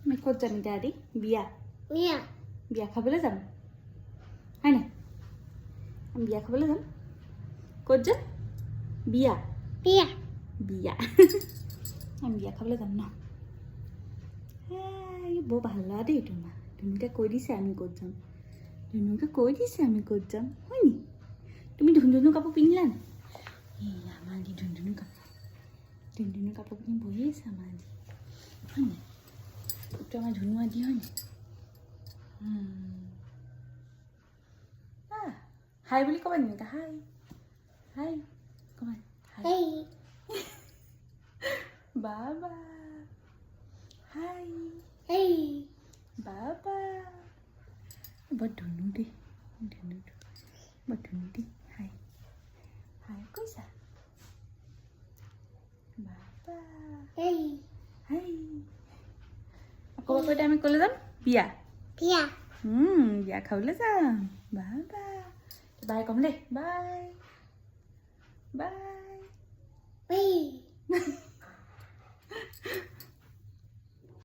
আমি ক'ত যাম এতিয়া আদি বিয়া বিয়া বিয়া খাবলৈ যাম হয় নাই আমি বিয়া খাবলৈ যাম ক'ত যাম বিয়া বিয়া বিয়া আমি বিয়া খাবলৈ যাম ন বৰ ভাল লগা দেই তোমাৰ ধুনুকে কৈ দিছে আমি ক'ত যাম ধুনুকে কৈ দিছে আমি ক'ত যাম হয় নি তুমি ধুনধুনু কাপোৰ পিন্ধিলা নে আমাৰ আজি ধুনধুনু কাপোৰ পিন্ধি বহি আছে আমাৰ আজি হয় নি এইটো আমাৰ ধুনু আদি হয় নি হাই বুলি ক'বা নেকি হাই হাই ক'বা হাই হেই বাবা হাই হেই বাবা বৰ ধুনু দেই ধুনুটো বৰ ধুনু দেই হাই হাই কৈছা বাবা হেই হাই আকৌ বাবা আমি ক'লৈ যাম বিয়া বিয়া বিয়া খাবলৈ যাম বাবা বাই ক'ম দেই বাই বাই হেই